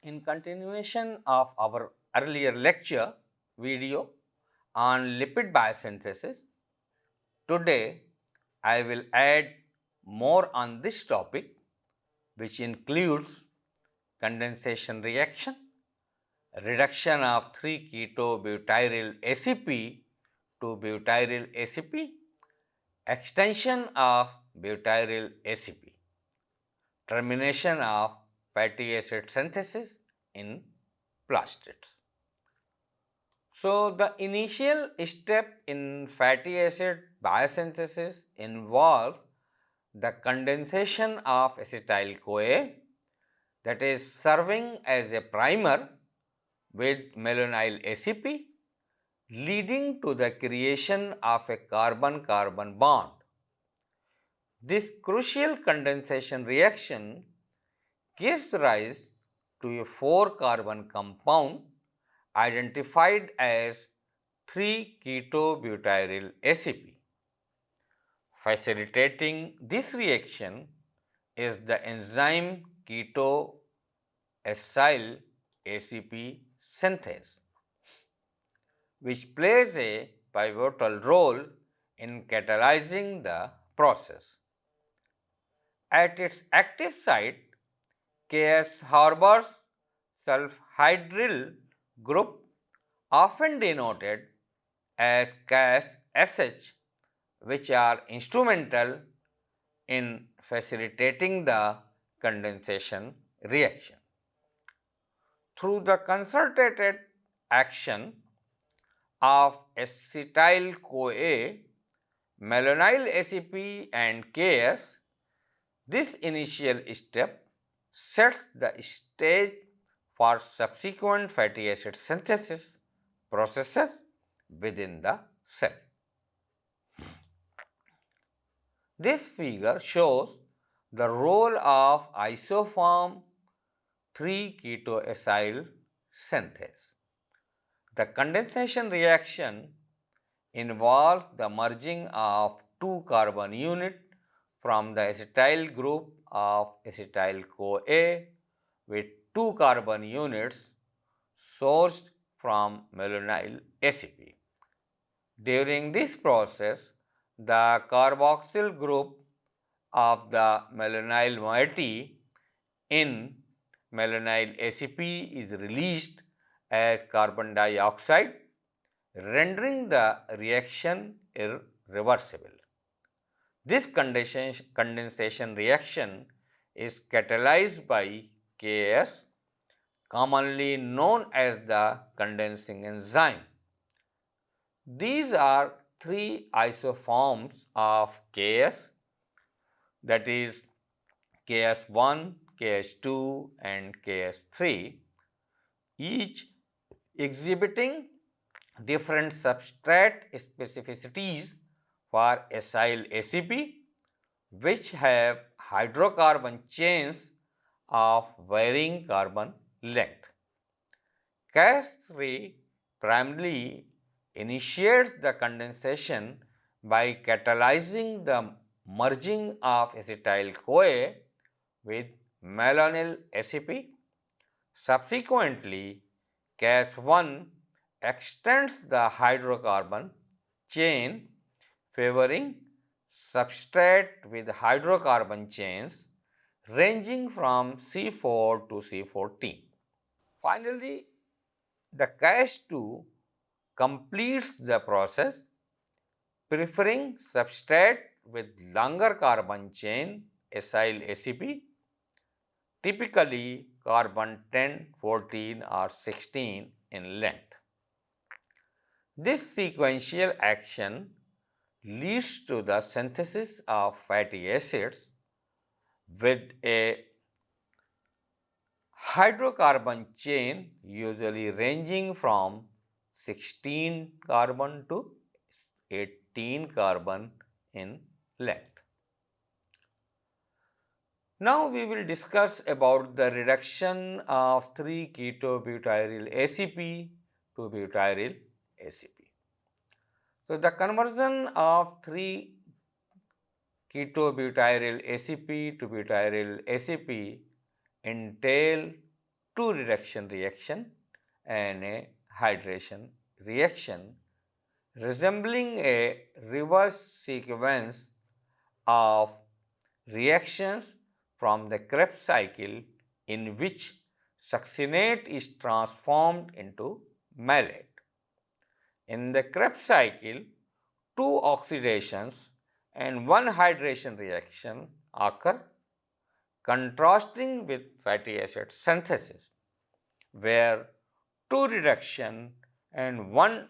In continuation of our earlier lecture video on lipid biosynthesis, today I will add more on this topic, which includes condensation reaction, reduction of 3-keto-butyryl-ACP to butyryl-ACP, extension of butyryl-ACP, termination of fatty acid synthesis in plastids. So, the initial step in fatty acid biosynthesis involves the condensation of acetyl-CoA, that is serving as a primer with malonyl-ACP, leading to the creation of a carbon-carbon bond. This crucial condensation reaction gives rise to a 4-carbon compound identified as 3-keto-butyryl-ACP. Facilitating this reaction is the enzyme ketoacyl-ACP synthase, which plays a pivotal role in catalyzing the process. At its active site, Ks harbors sulfhydryl group, often denoted as Cas-SH, which are instrumental in facilitating the condensation reaction. Through the concerted action of acetyl-CoA, malonyl-ACP and Ks, this initial step sets the stage for subsequent fatty acid synthesis processes within the cell. This figure shows the role of isoform 3-ketoacyl synthase. The condensation reaction involves the merging of 2 carbon units from the acetyl group of acetyl-CoA with 2 carbon units sourced from malonyl-ACP. During this process, the carboxyl group of the malonyl moiety in malonyl-ACP is released as carbon dioxide, rendering the reaction irreversible. This condensation reaction is catalyzed by Ks, commonly known as the condensing enzyme. These are 3 isoforms of Ks, that is Ks1, Ks2 and Ks3, each exhibiting different substrate specificities for acyl-ACP, which have hydrocarbon chains of varying carbon length. Cas3 primarily initiates the condensation by catalyzing the merging of acetyl-CoA with malonyl-ACP. Subsequently, Cas1 extends the hydrocarbon chain, favoring substrate with hydrocarbon chains ranging from C4 to C14. Finally, the Cas2 completes the process, preferring substrate with longer carbon chain acyl-ACP, typically carbon 10, 14 or 16 in length. This sequential action leads to the synthesis of fatty acids with a hydrocarbon chain usually ranging from 16 carbon to 18 carbon in length. Now we will discuss about the reduction of 3-keto-butyryl-ACP to butyryl-ACP. So, the conversion of 3-keto-butyryl-ACP to butyryl-ACP entail two reduction reaction and a hydration reaction, resembling a reverse sequence of reactions from the Krebs cycle in which succinate is transformed into malate. In the Krebs cycle, two oxidations and one hydration reaction occur, contrasting with fatty acid synthesis, where two reduction and one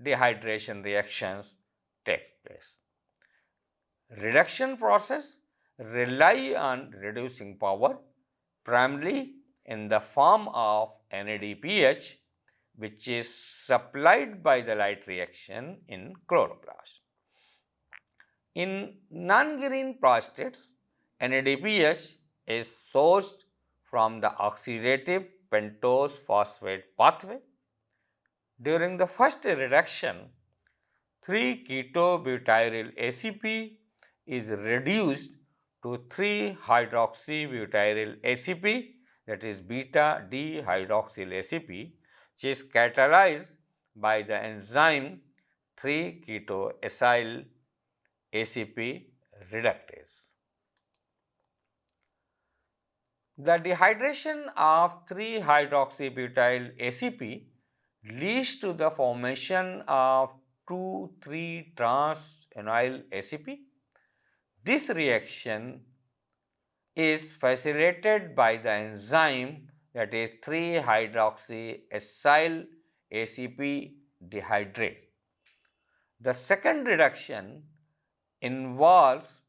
dehydration reactions take place. Reduction process rely on reducing power primarily in the form of NADPH, which is supplied by the light reaction in chloroplast. In non-green plastids, NADPH is sourced from the oxidative pentose phosphate pathway. During the first reduction, 3-keto-butyryl-ACP is reduced to 3-hydroxybutyryl-ACP, that is beta D-hydroxyl-ACP, which is catalyzed by the enzyme 3-ketoacyl-ACP reductase. The dehydration of 3-hydroxybutyryl-ACP leads to the formation of 2,3-trans-acyl-ACP. This reaction is facilitated by the enzyme, that is 3-hydroxyacyl-ACP dehydrate. The second reduction involves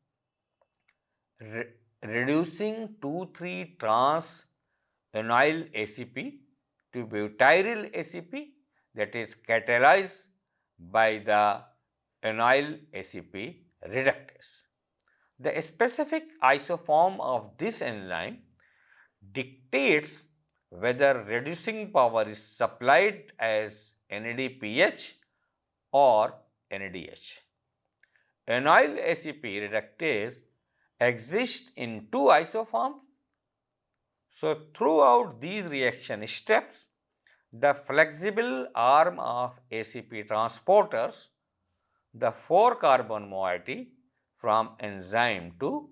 reducing 2,3-trans-acyl-ACP to butyryl-ACP, that is catalyzed by the acyl-ACP reductase. The specific isoform of this enzyme dictates whether reducing power is supplied as NADPH or NADH. Acyl-ACP reductase exists in two isoforms. So, throughout these reaction steps, the flexible arm of ACP transporters the 4-carbon moiety from enzyme to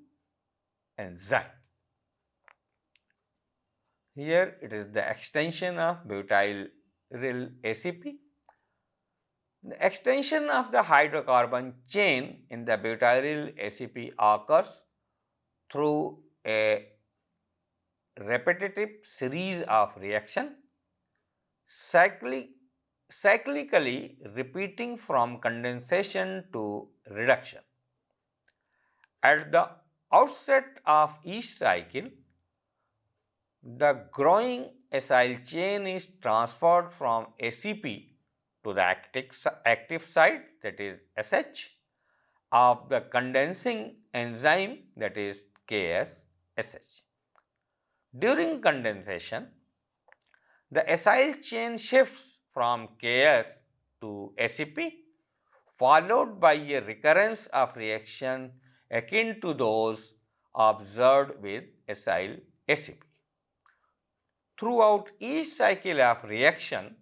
enzyme. Here it is the extension of butyryl-ACP. The extension of the hydrocarbon chain in the butyryl-ACP occurs through a repetitive series of reactions, cyclically repeating from condensation to reduction. At the outset of each cycle, the growing acyl chain is transferred from ACP to the active site, that is SH, of the condensing enzyme, that is KSSH. During condensation, the acyl chain shifts from KS to ACP, followed by a recurrence of reaction akin to those observed with acyl-ACP. Throughout each cycle of reaction,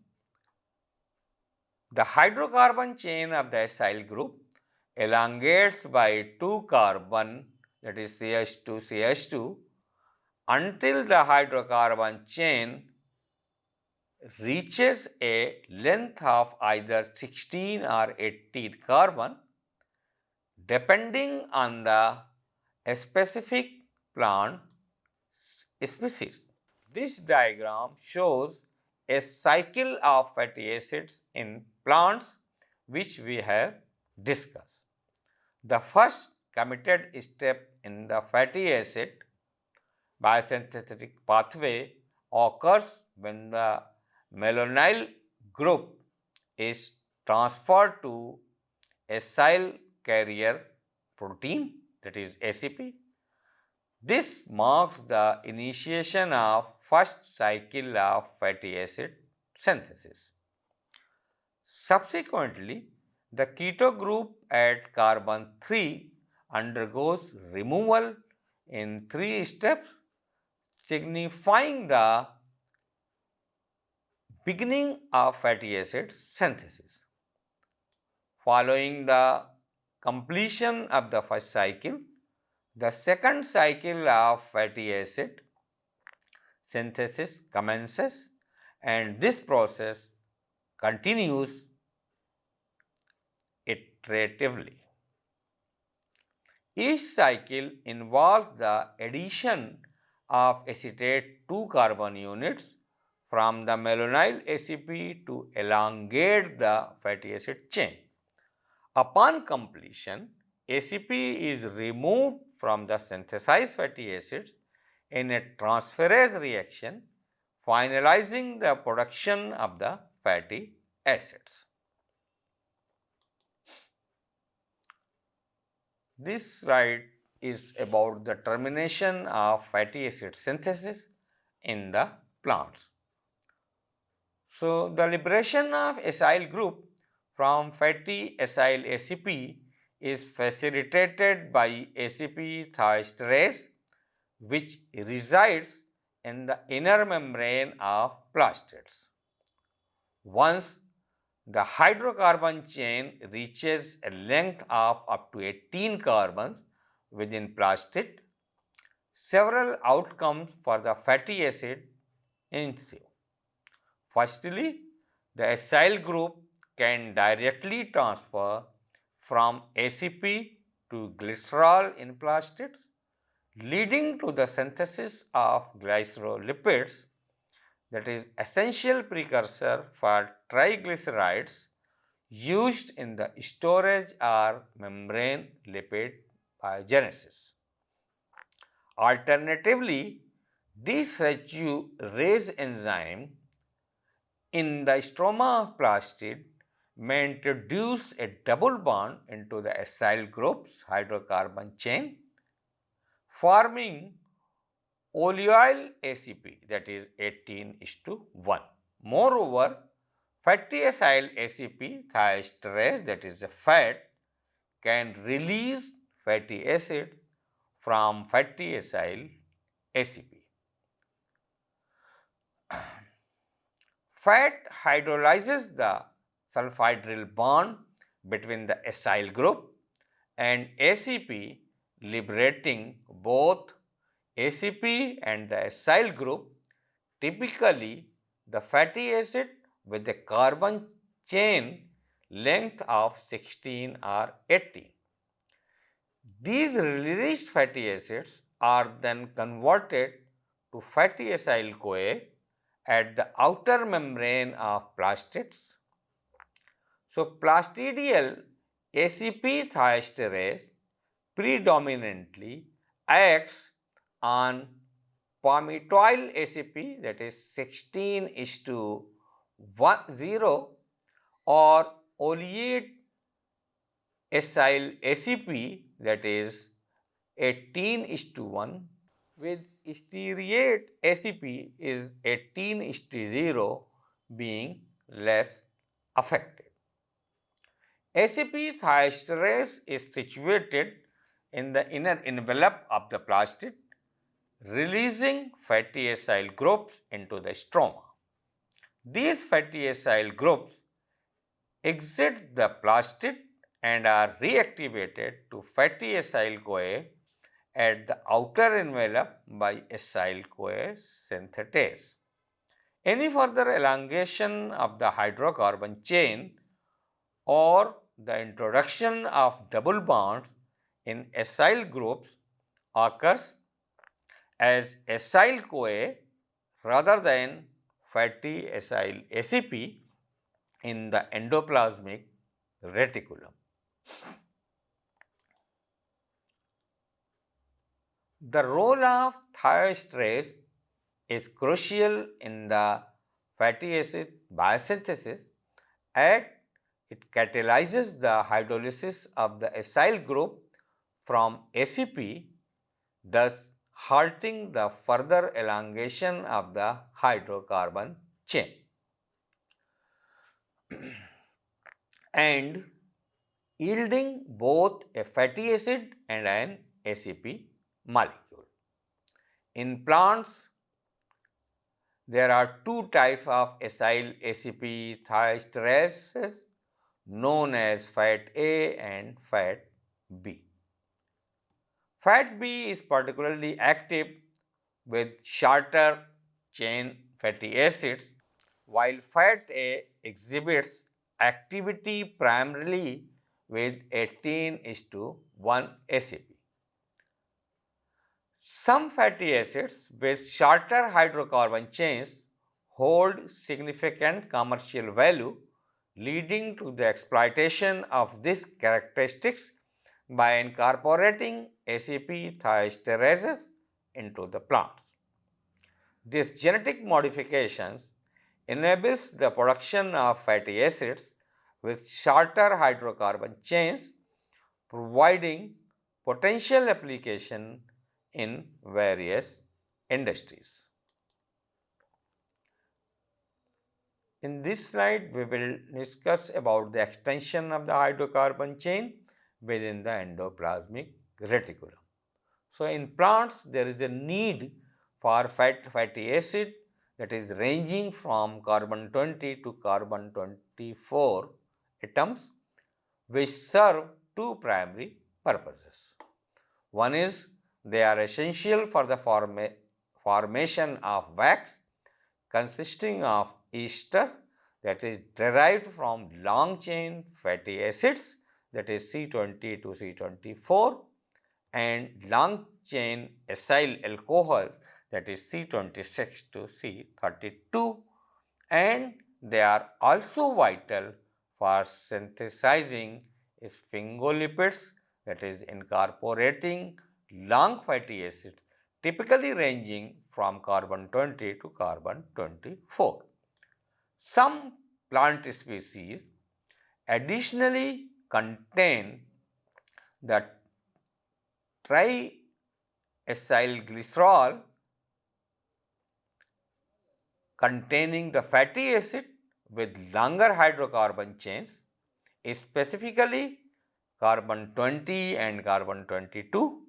the hydrocarbon chain of the acyl group elongates by 2 carbon, that is CH2CH2, until the hydrocarbon chain reaches a length of either 16 or 18 carbon, depending on the specific plant species. This diagram shows a cycle of fatty acids in plants which we have discussed. The first committed step in the fatty acid biosynthetic pathway occurs when the malonyl group is transferred to acyl carrier protein, that is ACP. This marks the initiation of first cycle of fatty acid synthesis. Subsequently, the keto group at carbon 3 undergoes removal in 3 steps, signifying the beginning of fatty acid synthesis. Following the completion of the first cycle, the second cycle of fatty acid synthesis commences, and this process continues iteratively. Each cycle involves the addition of acetate 2 carbon units from the malonyl ACP to elongate the fatty acid chain. Upon completion, ACP is removed from the synthesized fatty acids in a transferase reaction, finalizing the production of the fatty acids. This slide is about the termination of fatty acid synthesis in the plants. So, the liberation of acyl group from fatty acyl-ACP is facilitated by ACP thioesterase, which resides in the inner membrane of plastids. Once the hydrocarbon chain reaches a length of up to 18 carbons within plastid, several outcomes for the fatty acid ensue. Firstly, the acyl group can directly transfer from ACP to glycerol in plastids, leading to the synthesis of glycerolipids, that is essential precursor for triglycerides used in the storage or membrane lipid biogenesis. Alternatively, this residue-rase enzyme in the stroma of plastid may introduce a double bond into the acyl group's hydrocarbon chain, forming oleoyl ACP, that is 18:1. Moreover, fatty acyl ACP thioesterase, that is a fat, can release fatty acid from fatty acyl ACP. Fat hydrolyzes the sulfhydryl bond between the acyl group and ACP, liberating both ACP and the acyl group, typically the fatty acid with a carbon chain length of 16 or 18. These released fatty acids are then converted to fatty acyl-CoA at the outer membrane of plastids. So, plastidial ACP thioesterase predominantly acts on palmitoyl ACP, that is 16:10, or oleate acyl ACP, that is 18:1, with stearoyl ACP is 18:0 being less affected. ACP thioesterase is situated in the inner envelope of the plastid, releasing fatty acyl groups into the stroma. These fatty acyl groups exit the plastid and are reactivated to fatty acyl-CoA at the outer envelope by acyl-CoA synthetase. Any further elongation of the hydrocarbon chain or the introduction of double bonds in acyl groups occurs as acyl-CoA rather than fatty acyl-ACP in the endoplasmic reticulum. The role of thioesterase is crucial in the fatty acid biosynthesis, as it catalyzes the hydrolysis of the acyl group from ACP, thus halting the further elongation of the hydrocarbon chain and yielding both a fatty acid and an ACP molecule. In plants, There are two types of acyl-ACP thioesterases known as fat A and fat B. Fat B is particularly active with shorter chain fatty acids, while fat A exhibits activity primarily with 18:1 ACP. Some fatty acids with shorter hydrocarbon chains hold significant commercial value, leading to the exploitation of these characteristics by incorporating ACP thioesterases into the plants. These genetic modifications enables the production of fatty acids with shorter hydrocarbon chains, providing potential application in various industries. In this slide, we will discuss about the extension of the hydrocarbon chain within the endoplasmic reticulum. So, in plants, there is a need for fatty acid that is ranging from carbon 20 to carbon 24 atoms, which serve two primary purposes. One is they are essential for the formation of wax consisting of ester that is derived from long chain fatty acids, that is C20 to C24, and long chain acyl alcohol, that is C26 to C32, and they are also vital for synthesizing sphingolipids, that is incorporating long fatty acids typically ranging from carbon 20 to carbon 24. Some plant species additionally contain the triacylglycerol containing the fatty acid with longer hydrocarbon chains, specifically carbon 20 and carbon 22.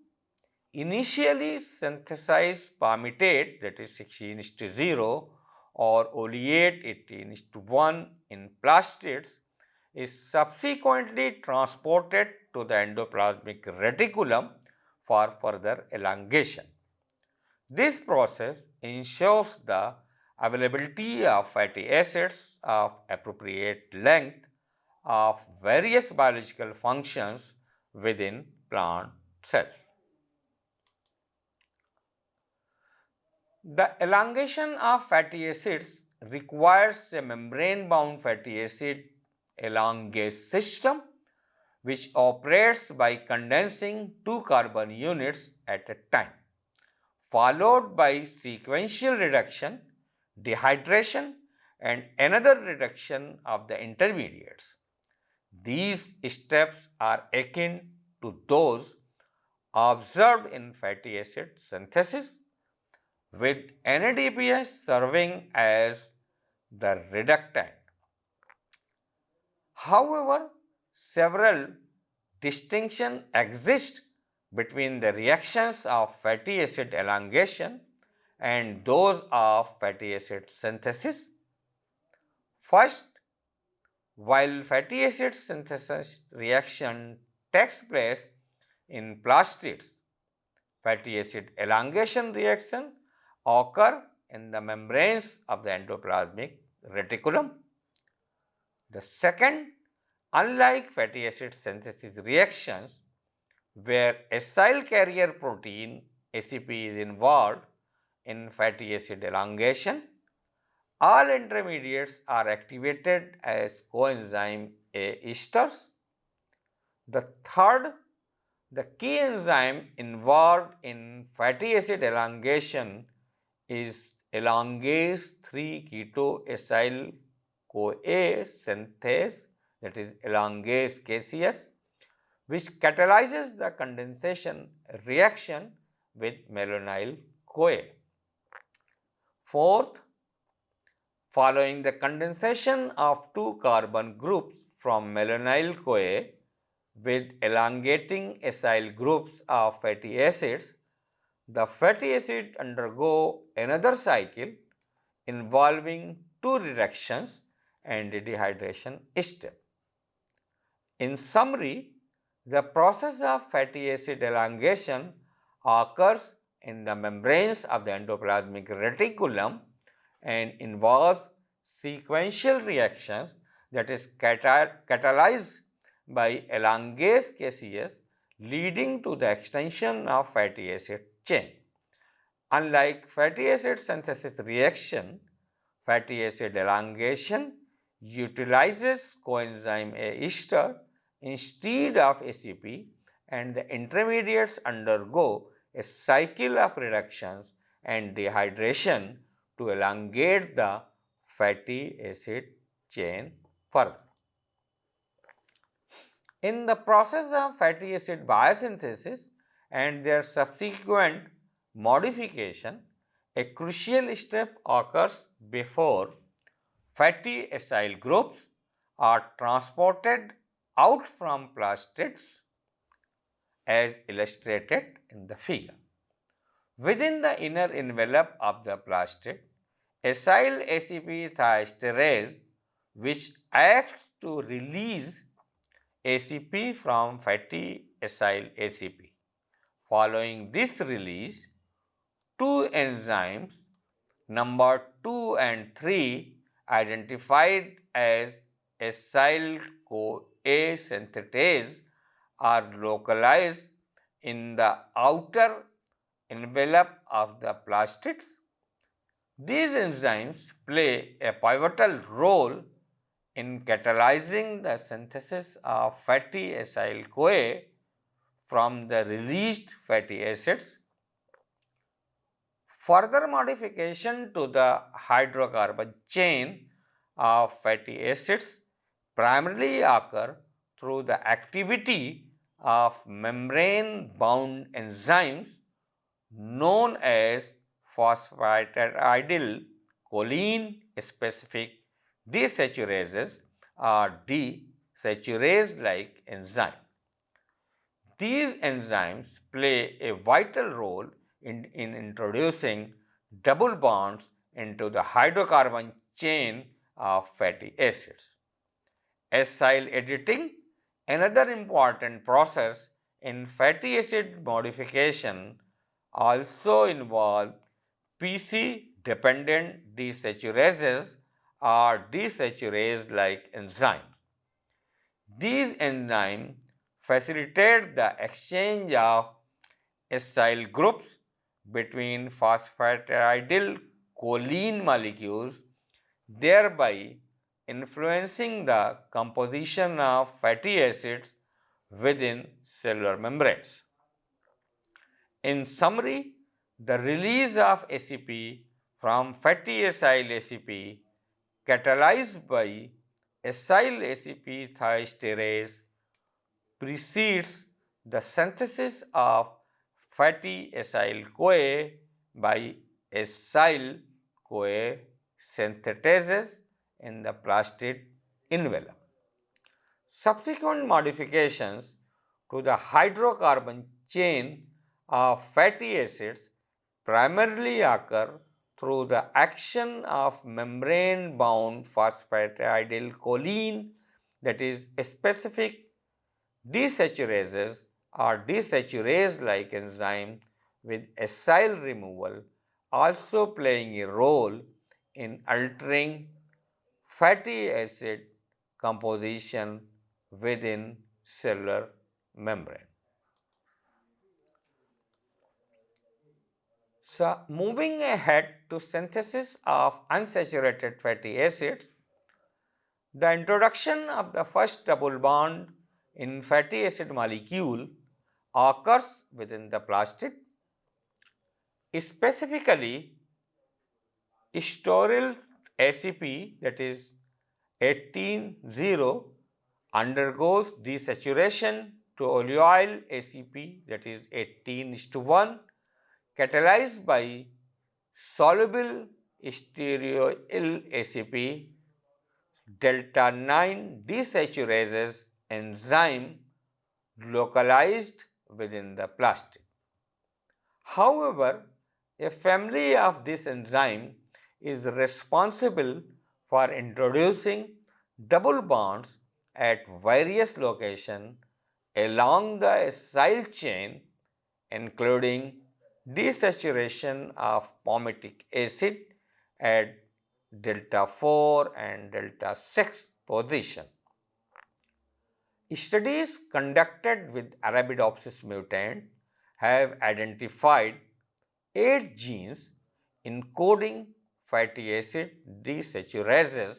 Initially synthesized palmitate, that is 16:0, or oleate 18:1 in plastids, is subsequently transported to the endoplasmic reticulum for further elongation. This process ensures the availability of fatty acids of appropriate length of various biological functions within plant cells. The elongation of fatty acids requires a membrane-bound fatty acid elongase system which operates by condensing two carbon units at a time, followed by sequential reduction, dehydration, and another reduction of the intermediates. These steps are akin to those observed in fatty acid synthesis, with NADPH serving as the reductant. However, several distinctions exist between the reactions of fatty acid elongation and those of fatty acid synthesis. First, while fatty acid synthesis reaction takes place in plastids, fatty acid elongation reaction occur in the membranes of the endoplasmic reticulum. The second, unlike fatty acid synthesis reactions where acyl carrier protein ACP is involved in fatty acid elongation, all intermediates are activated as coenzyme A esters. The third, the key enzyme involved in fatty acid elongation is elongase 3 ketoacyl-CoA synthase, that is elongase KCS, which catalyzes the condensation reaction with malonyl CoA. Fourth, following the condensation of two carbon groups from malonyl CoA with elongating acyl groups of fatty acids, the fatty acid undergo another cycle involving two reductions and a dehydration step. In summary, the process of fatty acid elongation occurs in the membranes of the endoplasmic reticulum and involves sequential reactions, that is catalyzed by elongase cases leading to the extension of fatty acid chain. Unlike fatty acid synthesis reaction, fatty acid elongation utilizes coenzyme A ester instead of ACP, and the intermediates undergo a cycle of reductions and dehydration to elongate the fatty acid chain further. In the process of fatty acid biosynthesis and their subsequent modification, a crucial step occurs before fatty acyl groups are transported out from plastids as illustrated in the figure. Within the inner envelope of the plastid, acyl-ACP thioesterase, which acts to release ACP from fatty acyl-ACP. Following this release, two enzymes number 2 and 3 identified as acyl-CoA synthetase are localized in the outer envelope of the plastids. These enzymes play a pivotal role in catalyzing the synthesis of fatty acyl-CoA from the released fatty acids. Further modification to the hydrocarbon chain of fatty acids primarily occur through the activity of membrane-bound enzymes known as phosphatidyl choline specific desaturases or desaturase-like enzyme. These enzymes play a vital role in introducing double bonds into the hydrocarbon chain of fatty acids. Acyl editing, another important process in fatty acid modification, also involve PC-dependent desaturases or desaturase-like enzymes. These enzymes facilitate the exchange of acyl groups between phosphatidyl choline molecules, thereby influencing the composition of fatty acids within cellular membranes. In summary, the release of ACP from fatty acyl-ACP catalyzed by acyl-ACP thioesterase precedes the synthesis of fatty acyl-CoA by acyl-CoA synthetases in the plastid envelope. Subsequent modifications to the hydrocarbon chain of fatty acids primarily occur through the action of membrane-bound phosphatidyl choline, that is specific desaturases or desaturase-like enzyme, with acyl removal also playing a role in altering fatty acid composition within cellular membrane. So, moving ahead to synthesis of unsaturated fatty acids, the introduction of the first double bond in fatty acid molecule occurs within the plastid. Specifically, stearoyl-ACP, that is 18-0, undergoes desaturation to oleoyl-ACP, that is 18:1, catalyzed by soluble stearoyl-ACP delta 9 desaturases enzyme localized within the plastid. However, a family of this enzyme is responsible for introducing double bonds at various locations along the acyl chain, including desaturation of palmitic acid at delta 4 and delta 6 position. Studies conducted with Arabidopsis mutant have identified 8 genes encoding fatty acid desaturases,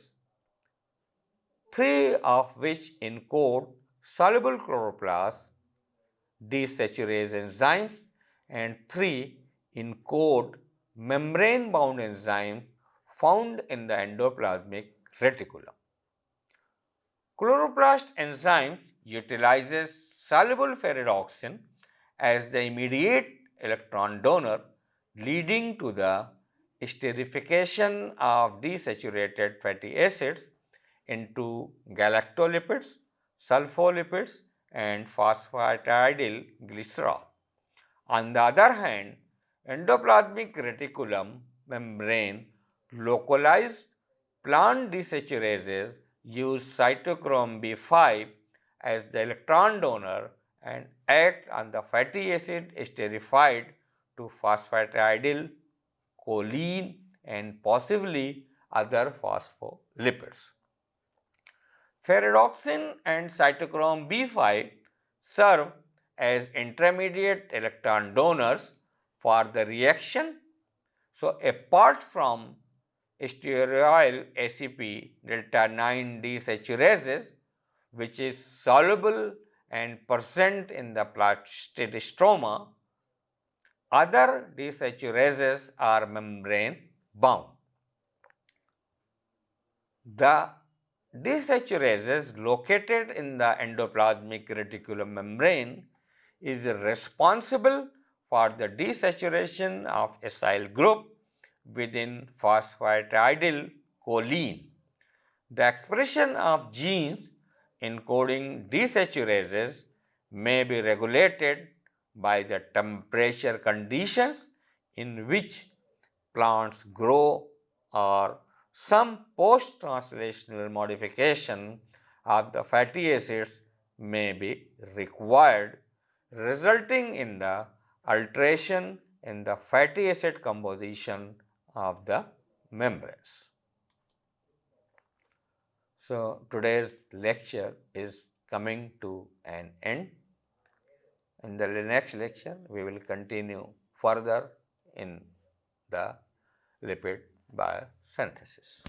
3 of which encode soluble chloroplast desaturase enzymes and 3 encode membrane-bound enzymes found in the endoplasmic reticulum. Chloroplast enzymes utilizes soluble ferredoxin as the immediate electron donor, leading to the esterification of desaturated fatty acids into galactolipids, sulfolipids and phosphatidyl glycerol. On the other hand, endoplasmic reticulum membrane localized plant desaturases use cytochrome B5 as the electron donor and act on the fatty acid esterified to phosphatidyl choline and possibly other phospholipids. Ferredoxin and cytochrome B5 serve as intermediate electron donors for the reaction. So, apart from stearoyl-ACP delta 9 desaturases, which is soluble and present in the plastid stroma, other desaturases are membrane bound. The desaturases located in the endoplasmic reticulum membrane is responsible for the desaturation of acyl group within phosphatidyl choline. The expression of genes encoding desaturases may be regulated by the temperature conditions in which plants grow or some post-translational modification of the fatty acids may be required, resulting in the alteration in the fatty acid composition of the membranes. So, today's lecture is coming to an end. In the next lecture, we will continue further in the lipid biosynthesis.